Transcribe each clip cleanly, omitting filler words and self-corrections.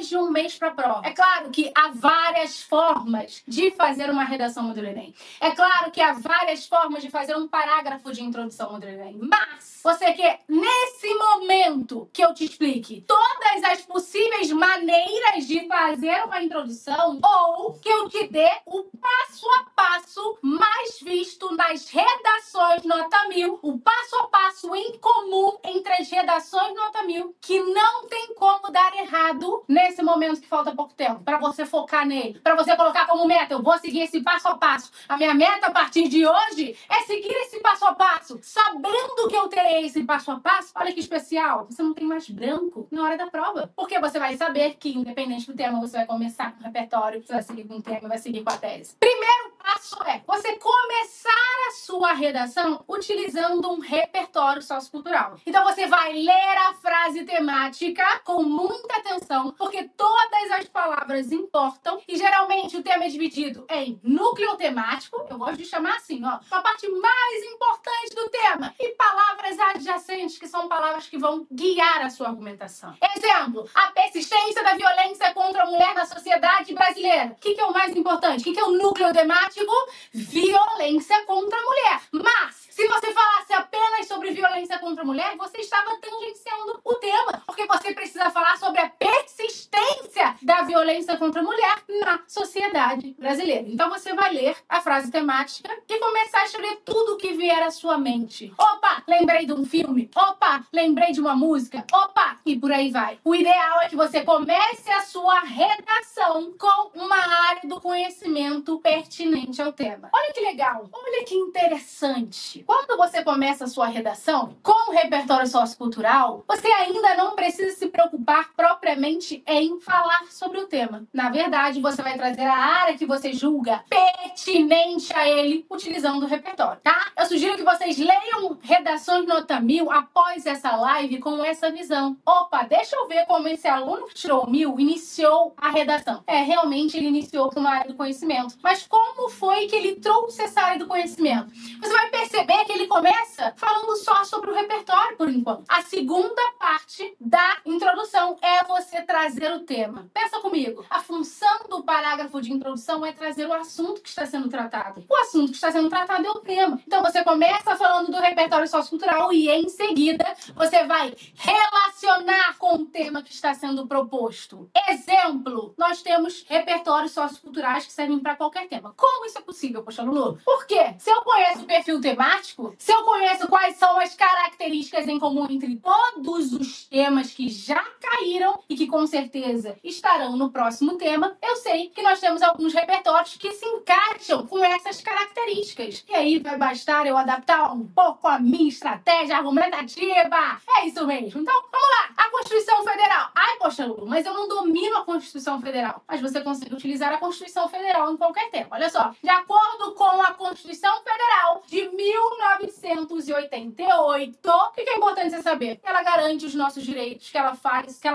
menos de um mês para a prova. É claro que há várias formas de fazer uma redação modelo Enem. É claro que há várias formas de fazer um parágrafo de introdução modelo Enem. Mas você quer, nesse momento, que eu te explique todas as possíveis maneiras de fazer uma introdução ou que eu te dê o passo a passo mais visto nas redações nota 1000, o passo a passo em comum entre as redações nota 1000, que não tem como dar errado nesse momento que falta pouco tempo, para você focar nele, para você colocar como meta, eu vou seguir esse passo a passo. A minha meta a partir de hoje é seguir esse passo a passo, sabendo que eu terei esse passo a passo. Olha que especial, você não tem mais branco na hora da prova, porque você vai saber que, independente do tema, você vai começar com o repertório, você vai seguir com o tema e vai seguir com a tese. Primeiro passo é você começar a sua redação utilizando um repertório sociocultural. Então você vai ler a frase temática com muita atenção, porque todas as palavras importam e geralmente o tema é dividido em núcleo temático, eu gosto de chamar assim, ó, a parte mais importante do tema, e palavras adjacentes, que são palavras que vão guiar a sua argumentação. Exemplo, a persistência da violência contra a mulher na sociedade brasileira. O que é o mais importante? O que é o núcleo temático? Violência contra a mulher. Mas, se você falasse apenas sobre violência contra a mulher, você estava tangenciando o tema, porque você precisa falar sobre a persistência da violência contra a mulher na sociedade brasileira. Então você vai ler a frase temática e começar a escrever tudo que vier à sua mente. Opa, lembrei de um filme. Opa, lembrei de uma música. Opa, e por aí vai. O ideal é que você comece a sua redação com uma área do conhecimento pertinente ao tema. Olha que legal, olha que interessante. Quando você começa a sua redação com o repertório sociocultural, você ainda não precisa se preocupar propriamente em falar sobre o tema. Na verdade, você vai trazer a área que você julga pertinente a ele utilizando o repertório, tá? Eu sugiro que vocês leiam Redações Nota 1000 após essa live com essa visão. Opa, deixa eu ver como esse aluno que tirou 1000 iniciou a redação. Realmente ele iniciou com uma área do conhecimento. Mas como foi que ele trouxe essa área do conhecimento? Você vai perceber que ele começa falando só sobre o repertório, por enquanto. A segunda parte da introdução é você trazer o tema. Pensa comigo. A função do parágrafo de introdução é trazer o assunto que está sendo tratado. O assunto que está sendo tratado é o tema. Então você começa falando do repertório sociocultural e em seguida você vai relacionar com o tema que está sendo proposto. Exemplo, nós temos repertórios socioculturais que servem para qualquer tema. Como isso é possível, poxa, Lulu? Por quê? Se eu conheço o perfil temático, se eu conheço quais são as características em comum entre todos os temas que já caíram e que com certeza estarão no próximo tema, eu sei que nós temos alguns repertórios que se encaixam com essas características. E aí vai bastar eu adaptar um pouco a minha estratégia argumentativa. É isso mesmo. Então, vamos lá. A Constituição Federal. Ai, poxa, Lulu, mas eu não domino a Constituição Federal. Mas você consegue utilizar a Constituição Federal em qualquer tema. Olha só. De acordo com a Constituição Federal de 1988, o que é importante você saber? Ela garante os nossos direitos, que ela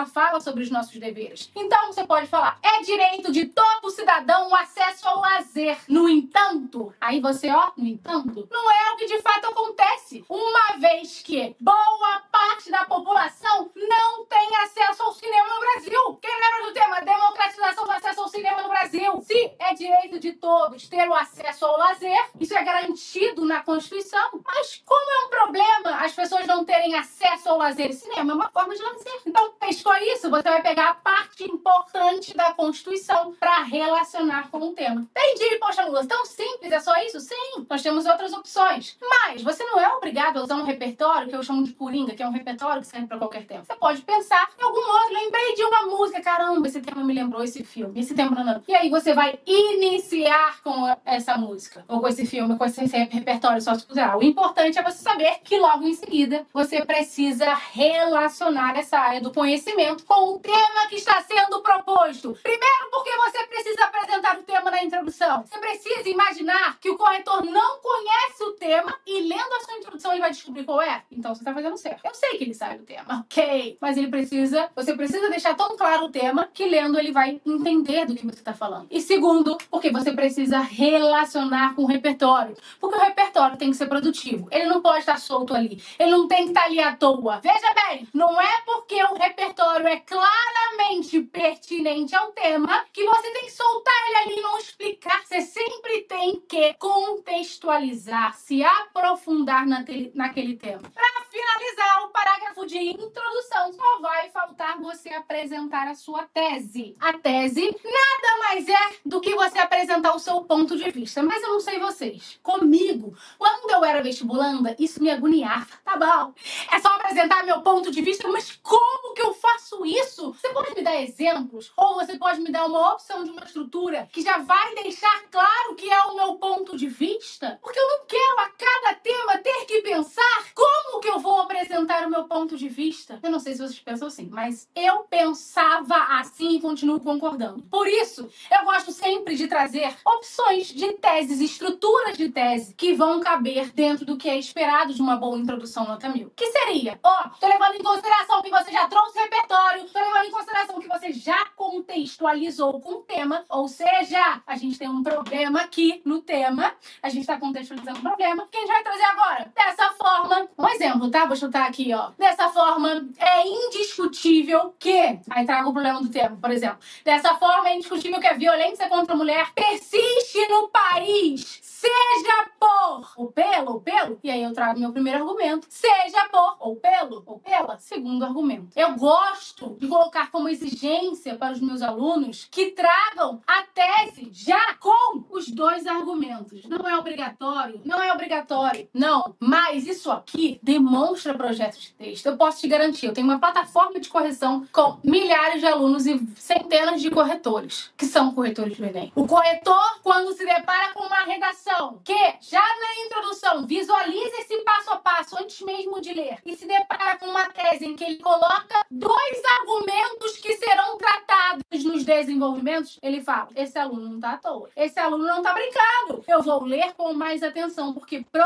fala sobre os nossos deveres. Então, você pode falar, é direito de todo cidadão o acesso ao lazer. No entanto, aí você, no entanto, não é o que de fato acontece, uma vez que boa parte da população não tem acesso ao cinema no Brasil. Quem lembra do tema democratização do acesso ao cinema no Brasil? Se é direito de todos ter o acesso ao lazer, isso é garantido na Constituição. Mas como é um problema as pessoas não terem acesso ao lazer e cinema? É uma forma de lazer. Então, pescou isso, você vai pegar a parte importante da Constituição para relacionar com o tema. Entendi, poxa, Lula, tão simples, é só isso? Sim, nós temos outras opções. Mas você não é obrigado a usar um repertório que eu chamo de coringa, que é um repertório que serve para qualquer tema. Você pode pensar em algum outro. Lembrei de uma música, caramba, esse tema me lembrou esse filme, esse tema não. E aí você vai iniciar com essa música, ou com esse filme, com esse repertório sociocultural. O importante é você saber que logo em seguida você precisa relacionar essa área do conhecimento com o tema que está sendo proposto. Primeiro, porque você precisa apresentar o tema na introdução. Você precisa imaginar que o corretor não conhece o tema e lendo a sua introdução ele vai descobrir qual é. Então você está fazendo certo. Eu sei que ele sabe o tema, ok? Mas você precisa deixar tão claro o tema que lendo ele vai entender do que você está falando. E segundo, porque você precisa relacionar com o repertório. Porque o repertório repertório tem que ser produtivo. Ele não pode estar solto ali. Ele não tem que estar ali à toa. Veja bem, não é porque o repertório é claramente pertinente ao tema que você tem que soltar ele ali e não explicar. Você sempre tem que contextualizar, se aprofundar naquele tema. Para finalizar o parágrafo de introdução, só vai faltar você apresentar a sua tese. A tese nada mais é do que você apresentar o seu ponto de vista. Mas eu não sei vocês. Comigo, quando eu era vestibulanda, isso me agoniava. Tá bom, é só apresentar meu ponto de vista, mas como que eu faço isso? Você pode me dar exemplos? Ou você pode me dar uma opção de uma estrutura que já vai deixar claro que é o meu ponto de vista? Porque eu não quero a cada tema ter que pensar como que eu vou apresentar o meu ponto de vista. Eu não sei se vocês pensam assim, mas eu pensava assim e continuo concordando. Por isso, eu gosto sempre de trazer opções de teses, estruturas de tese que vão caber dentro do que é esperado de uma boa introdução nota 1000. Que seria, tô levando em consideração que você já trouxe repertório, tô levando em consideração que você já contextualizou com o tema, ou seja, a gente tem um problema aqui no tema, a gente tá contextualizando o problema, que a gente vai trazer agora. Dessa forma, um exemplo, tá? Vou chutar aqui, Dessa forma, é indiscutível que... Aí trago o problema do tema, por exemplo. Dessa forma, é indiscutível que a violência contra a mulher persiste no país, seja por ou pelo, e aí eu trago meu primeiro argumento, seja por ou pelo, ou pela, segundo argumento. Eu gosto de colocar como exigência para os meus alunos que tragam a tese já com os dois argumentos. Não é obrigatório, não, mas isso aqui demonstra projeto de texto. Eu posso te garantir, eu tenho uma plataforma de correção com milhares de alunos e centenas de corretores, que são corretores do Enem. O corretor, quando se depara com uma redação que já na introdução visualiza esse passo a passo antes mesmo de ler e se depara com uma tese em que ele coloca dois argumentos que serão tratados nos desenvolvimentos, ele fala, esse aluno não tá à toa, esse aluno não tá brincando, eu vou ler com mais atenção, porque